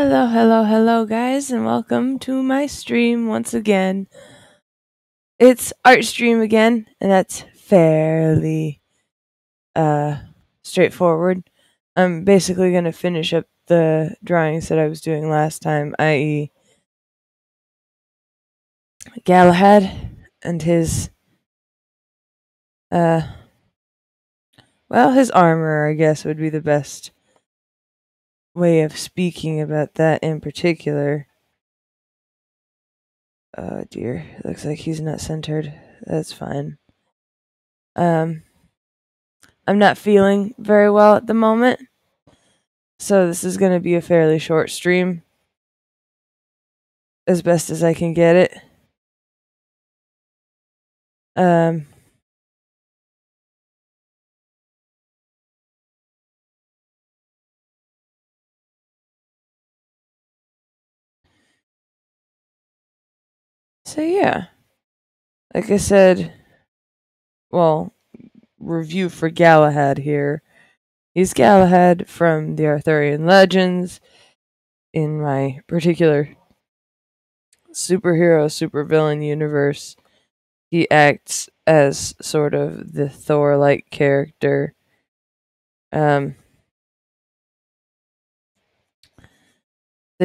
Hello, hello, hello, guys, and welcome to my stream once again. It's art stream again, and that's fairly straightforward. I'm basically going to finish up the drawings that I was doing last time, i.e., Galahad and his his armor, I guess, would be the best way of speaking about that in particular. Oh dear, looks like he's not centered. That's fine. I'm not feeling very well at the moment, so this is going to be a fairly short stream, as best as I can get it. So yeah, like I said, review for Galahad here. He's Galahad from the Arthurian legends. In my particular superhero, supervillain universe, he acts as sort of the Thor-like character. The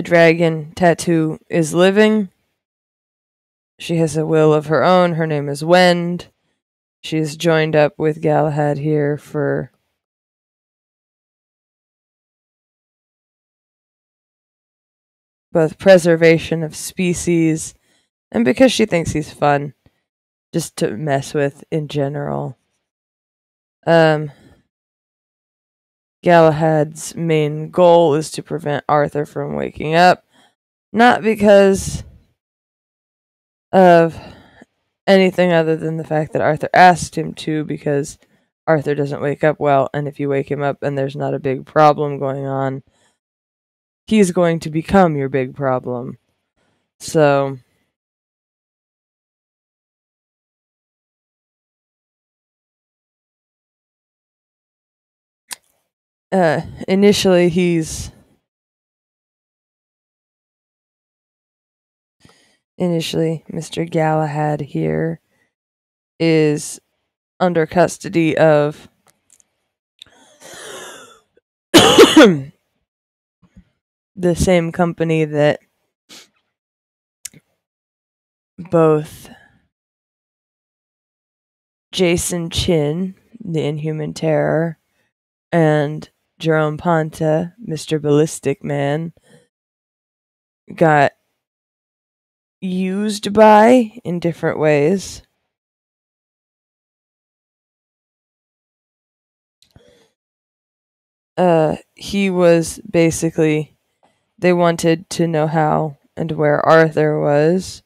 dragon tattoo is living. She has a will of her own. Her name is Wend. She's joined up with Galahad here for both preservation of species and because she thinks he's fun just to mess with in general. Galahad's main goal is to prevent Arthur from waking up, not because of anything other than the fact that Arthur asked him to, because Arthur doesn't wake up well, and if you wake him up and there's not a big problem going on, he's going to become your big problem. So initially Mr. Galahad here is under custody of the same company that both Jason Chin, the Inhuman Terror, and Jerome Ponta, Mr. Ballistic Man, got used by in different ways. He was basically, they wanted to know how and where Arthur was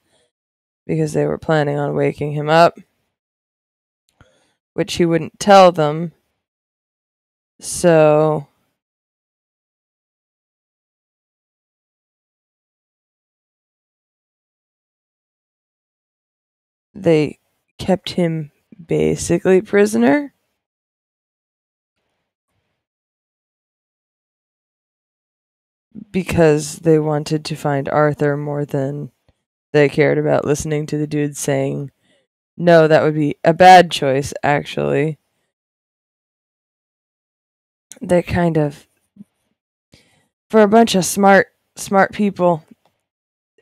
because they were planning on waking him up, which he wouldn't tell them. So they kept him basically prisoner. Because they wanted to find Arthur more than they cared about listening to the dude saying, no, that would be a bad choice, actually. They kind of, for a bunch of smart people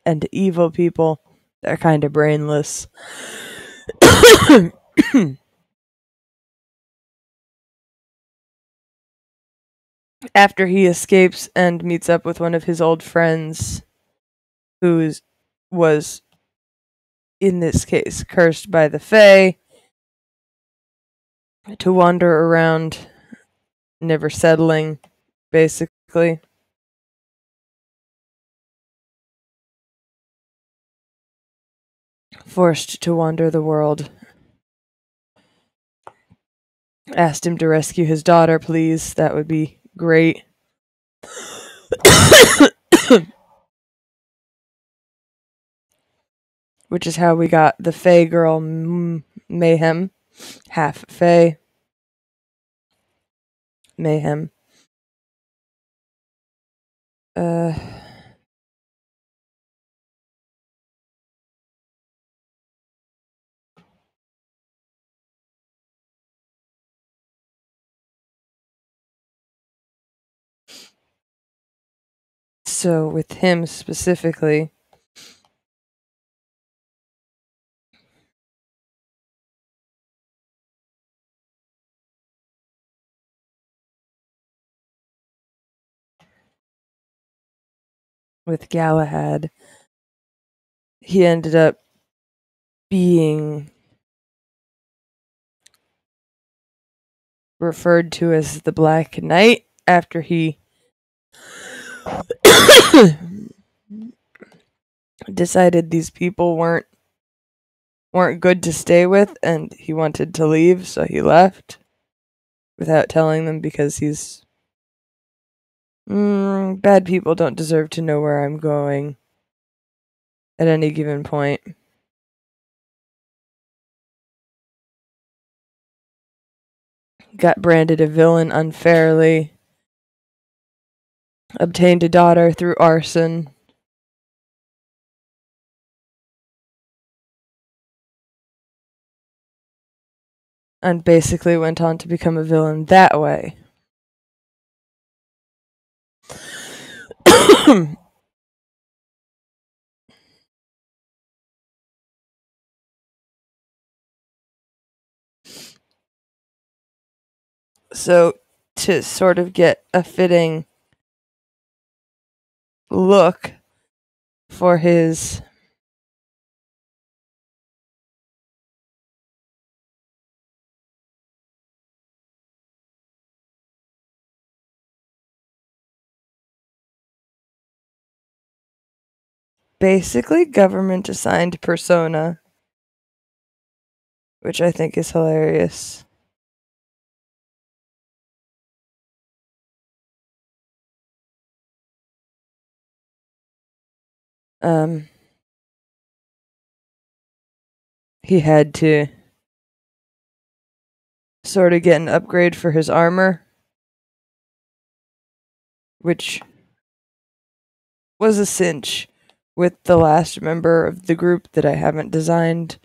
and evil people, they're kind of brainless. After he escapes and meets up with one of his old friends, who was, in this case, cursed by the Fae, to wander around, never settling, basically. Forced to wander the world. Asked him to rescue his daughter, please. That would be great. Which is how we got the Fae girl Mayhem. Half Fae. Mayhem. So with him specifically, with Galahad, he ended up being referred to as the Black Knight after he decided these people weren't good to stay with, and he wanted to leave, so he left without telling them, because he's bad people don't deserve to know where I'm going at any given point. Got branded a villain unfairly, obtained a daughter through arson, and basically went on to become a villain that way. So, to sort of get a fitting look for his basically government assigned persona, which I think is hilarious. He had to sort of get an upgrade for his armor, which was a cinch with the last member of the group that I haven't designed,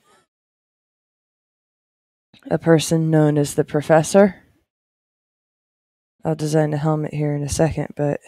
a person known as the Professor. I'll design a helmet here in a second, but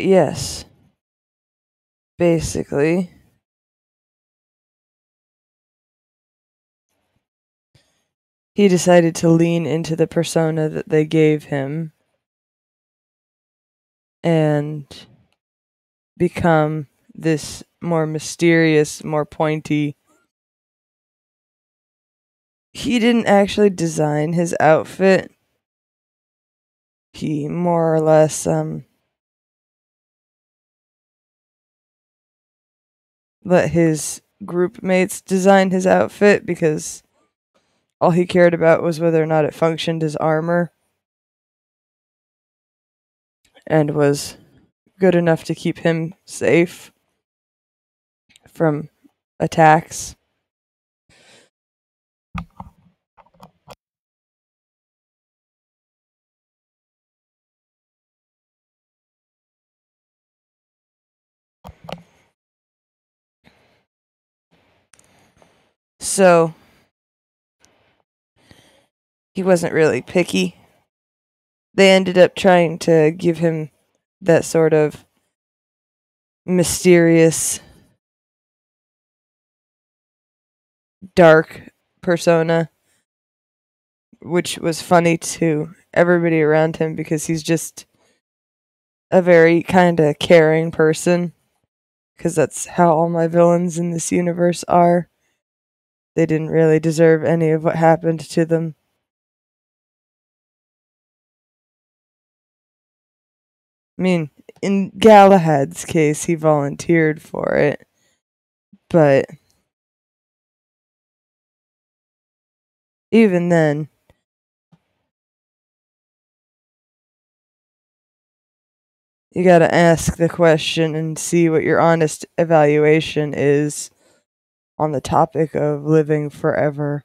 yes, basically, he decided to lean into the persona that they gave him and become this more mysterious, more pointy. He didn't actually design his outfit. He more or less let his group mates design his outfit, because all he cared about was whether or not it functioned as armor and was good enough to keep him safe from attacks. So he wasn't really picky. They ended up trying to give him that sort of mysterious, dark persona, which was funny to everybody around him, because he's just a very kind of caring person, because that's how all my villains in this universe are. They didn't really deserve any of what happened to them. I mean, in Galahad's case, he volunteered for it, but even then, You gotta ask the question and see what your honest evaluation is on the topic of living forever.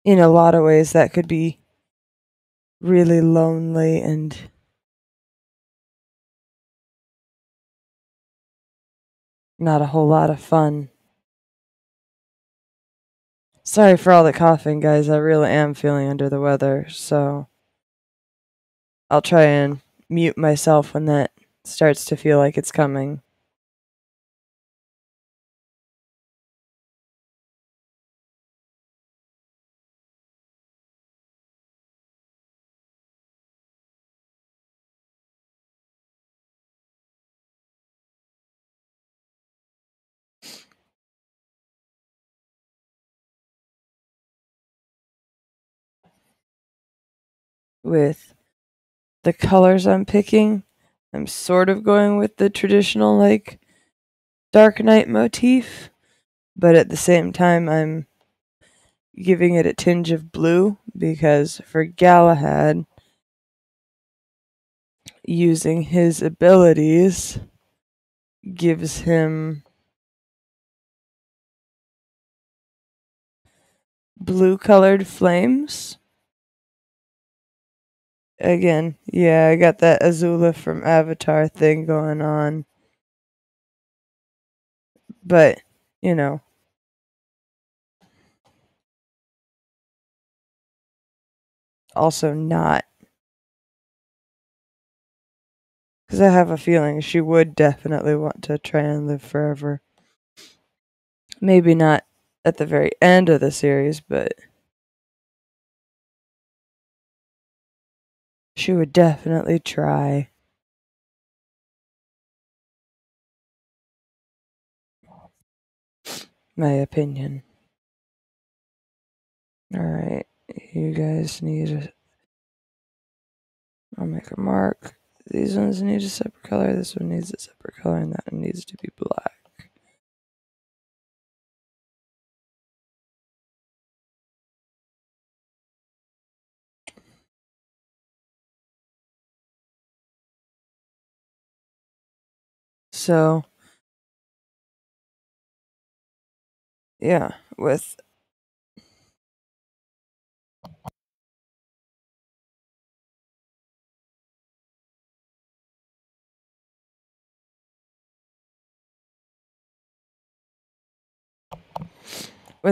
In a lot of ways, that could be really lonely and not a whole lot of fun. Sorry for all the coughing, guys. I really am feeling under the weather, so I'll try and mute myself when that starts to feel like it's coming. With the colors I'm picking, I'm sort of going with the traditional, like, Dark Knight motif, but at the same time, I'm giving it a tinge of blue because for Galahad, using his abilities gives him blue colored flames. Again, yeah, I got that Azula from Avatar thing going on. But, you know, also not. Because I have a feeling she would definitely want to try and live forever. Maybe not at the very end of the series, but she would definitely try. My opinion. Alright, you guys need a. I'll make a mark. These ones need a separate color, this one needs a separate color, and that one needs to be black. So, yeah, with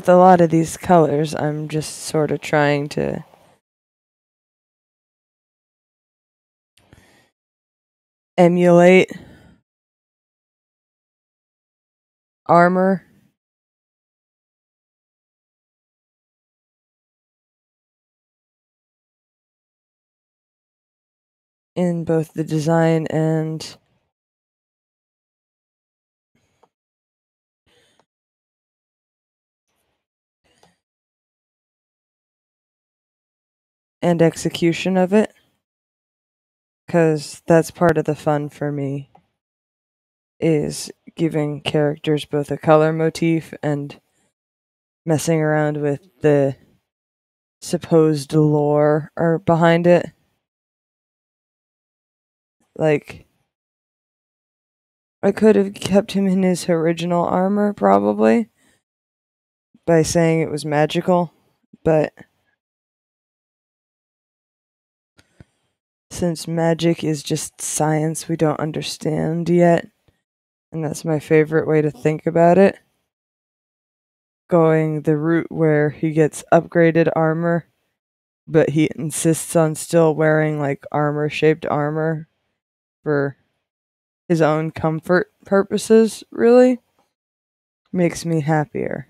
a lot of these colors, I'm just sort of trying to emulate armor. In both the design and execution of it, because that's part of the fun for me, is giving characters both a color motif and messing around with the supposed lore or behind it. Like, I could have kept him in his original armor, probably, by saying it was magical, but since magic is just science we don't understand yet, and that's my favorite way to think about it, going the route where he gets upgraded armor, but he insists on still wearing, like, armor-shaped armor for his own comfort purposes, really makes me happier.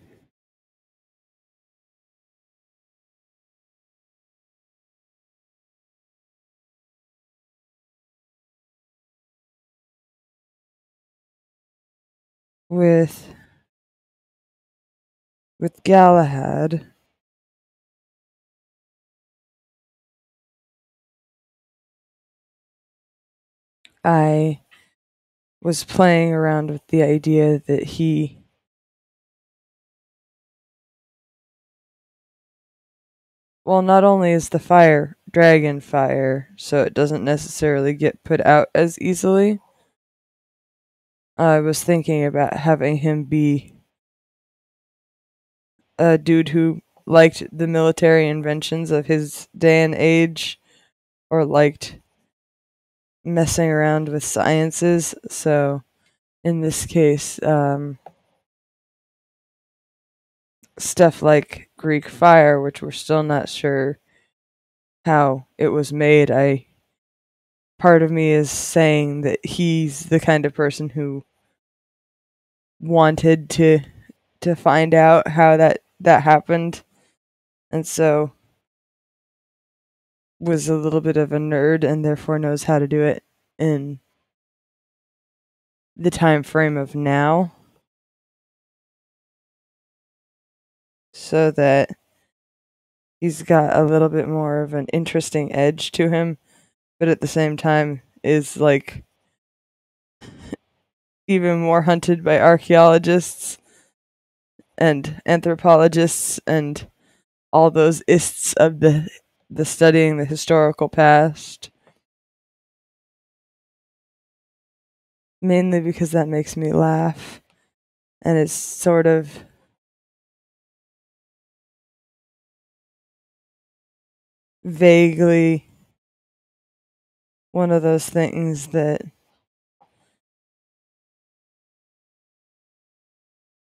With Galahad, I was playing around with the idea that not only is the fire dragon fire, so it doesn't necessarily get put out as easily, I was thinking about having him be a dude who liked the military inventions of his day and age, or liked messing around with sciences. So in this case, stuff like Greek fire, which we're still not sure how it was made. Part of me is saying that he's the kind of person who wanted to find out how that happened, and so was a little bit of a nerd and therefore knows how to do it in the time frame of now, so that he's got a little bit more of an interesting edge to him, but at the same time is like even more hunted by archaeologists and anthropologists and all those ists of the studying the historical past. Mainly because that makes me laugh, and it's sort of vaguely one of those things that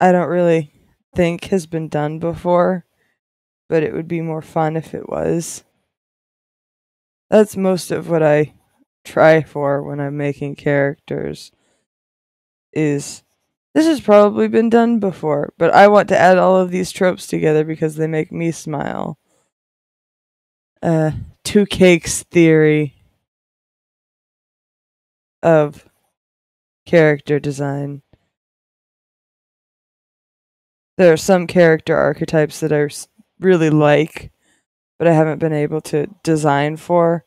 I don't really think has been done before, but it would be more fun if it was. That's most of what I try for when I'm making characters, is this has probably been done before, but I want to add all of these tropes together because they make me smile. Two cakes theory of character design. There are some character archetypes that I really like, but I haven't been able to design for.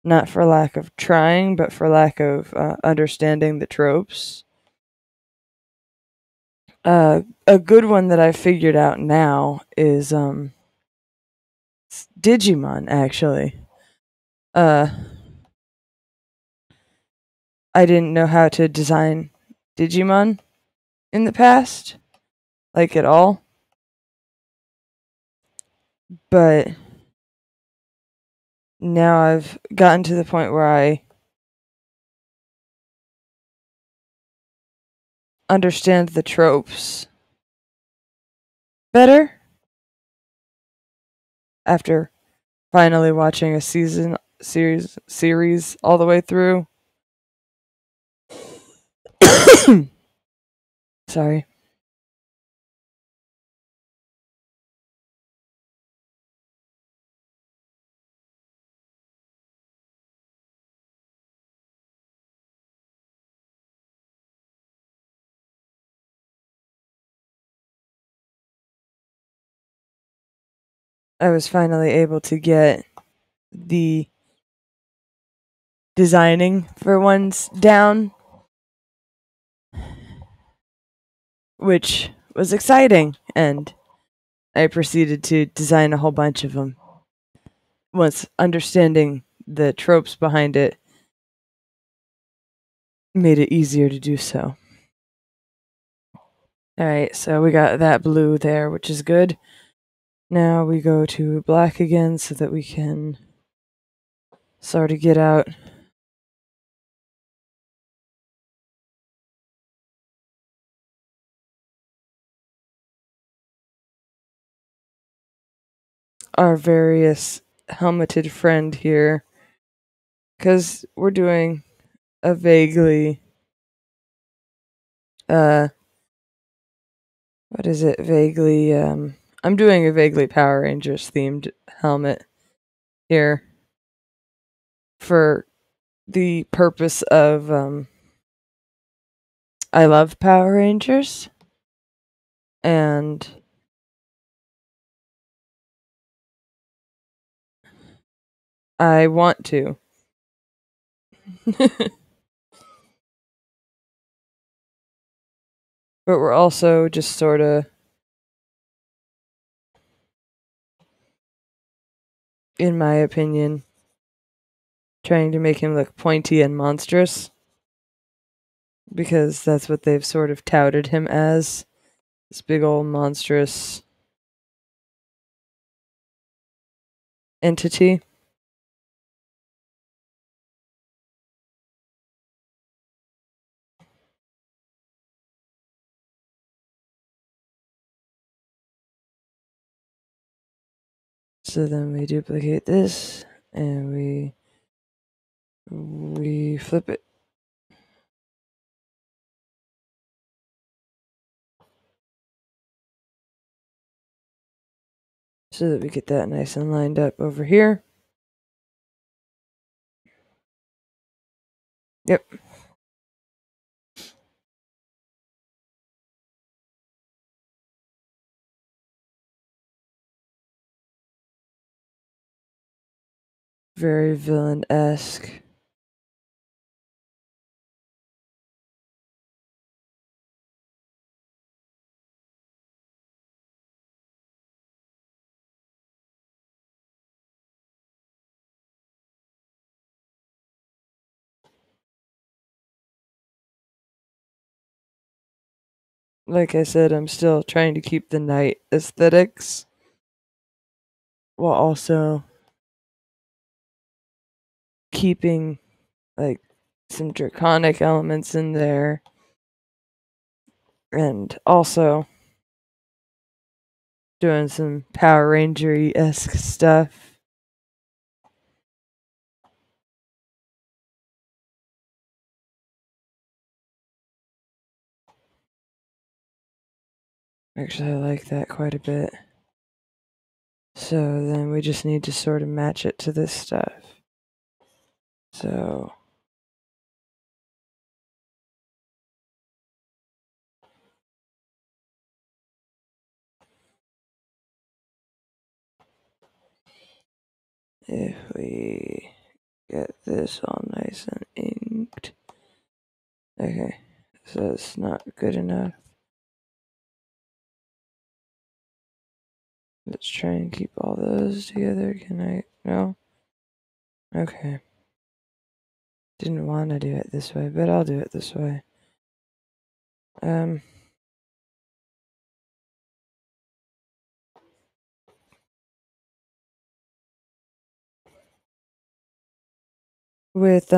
Not for lack of trying, but for lack of understanding the tropes. A good one that I figured out now is Digimon, actually. I didn't know how to design Digimon in the past, like at all. But now I've gotten to the point where I understand the tropes better after finally watching a series all the way through. Sorry. I was finally able to get the designing for ones down, which was exciting, and I proceeded to design a whole bunch of them. Once understanding the tropes behind it made it easier to do so. Alright, so we got that blue there, which is good. Now we go to black again so that we can sort of get out our various helmeted friend here, because we're doing a vaguely what is it, vaguely I'm doing a vaguely Power Rangers themed helmet here for the purpose of I love Power Rangers, and I want to. But we're also just sort of, in my opinion, trying to make him look pointy and monstrous. Because that's what they've sort of touted him as. This big old monstrous entity. So then we duplicate this and we flip it. So that we get that nice and lined up over here. Yep. Very villain-esque. Like I said, I'm still trying to keep the knight aesthetics while also keeping like some draconic elements in there and also doing some Power Ranger-esque stuff. Actually, I like that quite a bit. So then we just need to sort of match it to this stuff. So if we get this all nice and inked. Okay, so it's not good enough. Let's try and keep all those together. Can I? No? Okay. Didn't want to do it this way, but I'll do it this way. With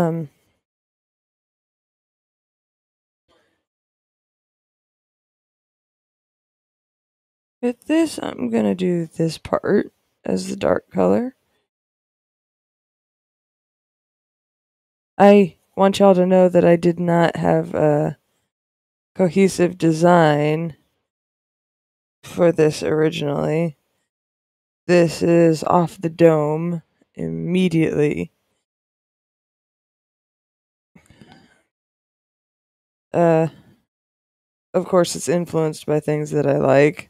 with this, I'm gonna do this part as the dark color. I want y'all to know that I did not have a cohesive design for this originally. This is off the dome immediately. Of course, it's influenced by things that I like,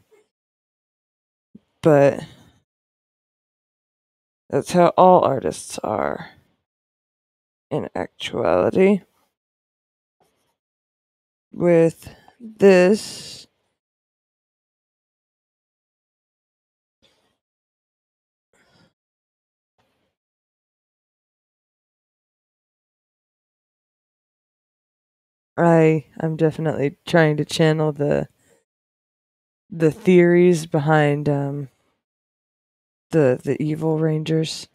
but that's how all artists are in actuality. With this, I'm definitely trying to channel the theories behind the evil rangers.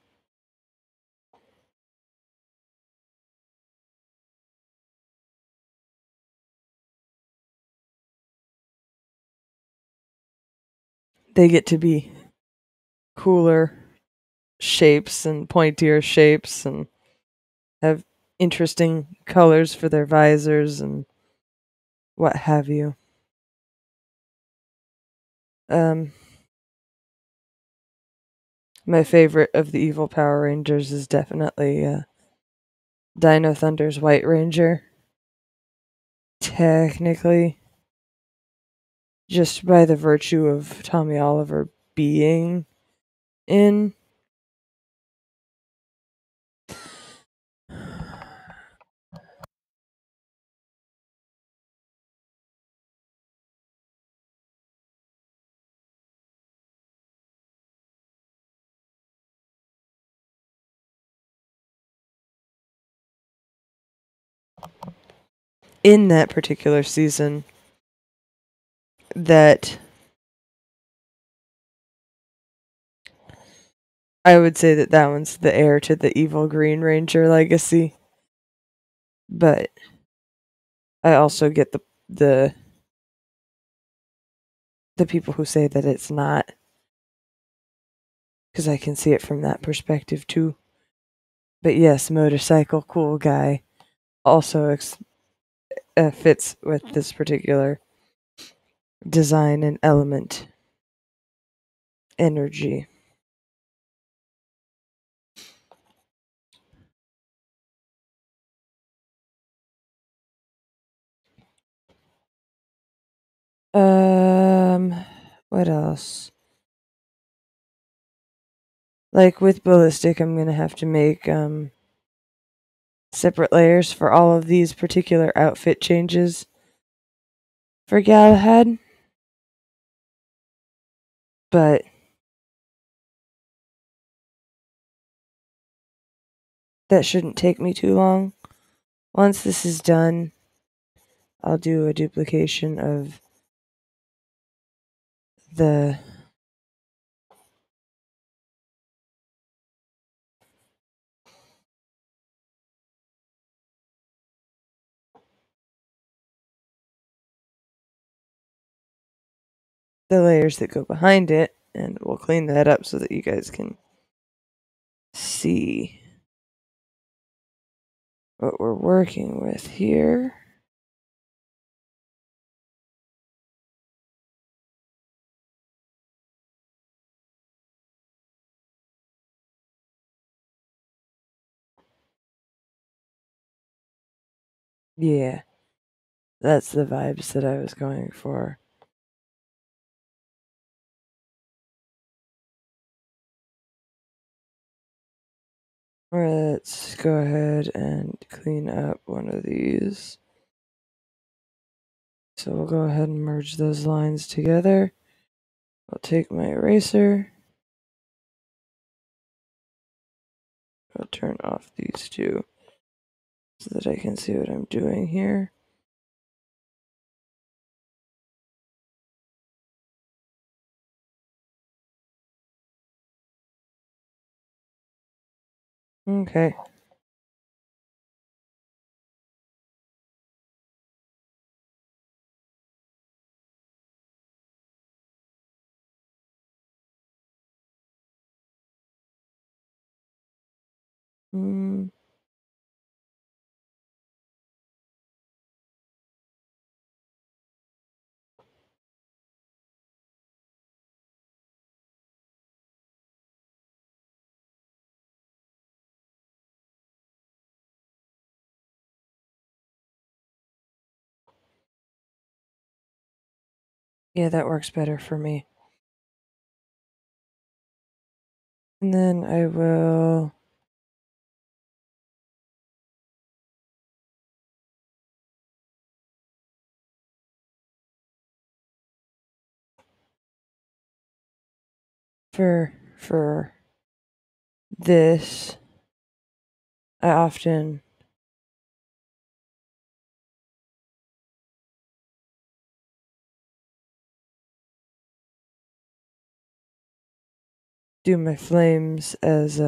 They get to be cooler shapes and pointier shapes and have interesting colors for their visors and what have you. My favorite of the evil Power Rangers is definitely Dino Thunder's White Ranger. Technically, just by the virtue of Tommy Oliver being in. in that particular season that I would say that one's the heir to the evil Green Ranger legacy. But I also get the people who say that it's not, because I can see it from that perspective too. But yes, motorcycle cool guy also fits with this particular design and element energy. What else? Like with ballistic, I'm gonna have to make separate layers for all of these particular outfit changes for Galahad. But that shouldn't take me too long. Once this is done, I'll do a duplication of the layers that go behind it, and we'll clean that up so that you guys can see what we're working with here. Yeah, that's the vibes that I was going for. Let's go ahead and clean up one of these. So we'll go ahead and merge those lines together. I'll take my eraser. I'll turn off these two so that I can see what I'm doing here. Okay. Yeah, that works better for me. And then I will for this, I often do my flames as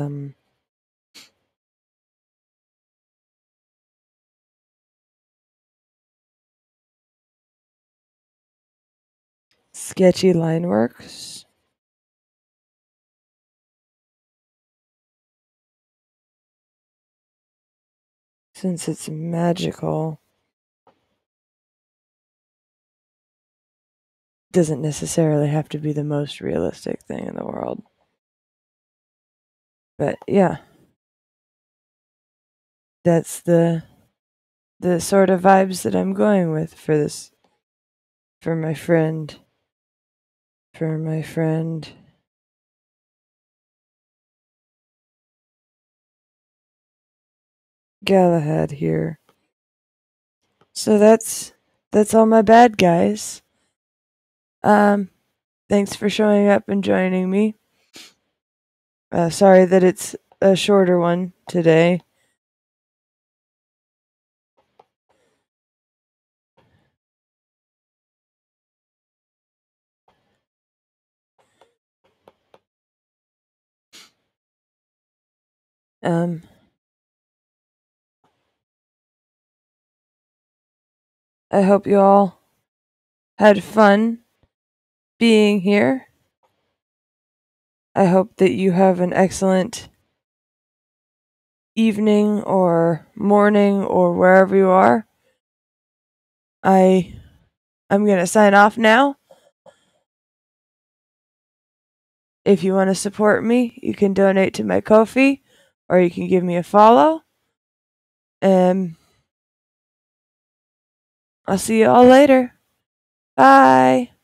sketchy line works. Since it's magical, doesn't necessarily have to be the most realistic thing in the world. But yeah, that's the sort of vibes that I'm going with for this, for my friend Galahad here. So that's all my bad guys. Thanks for showing up and joining me. Sorry that it's a shorter one today. I hope you all had fun being here. I hope that you have an excellent evening or morning or wherever you are. I'm going to sign off now. If you want to support me, you can donate to my Ko-fi or you can give me a follow. I'll see you all later. Bye.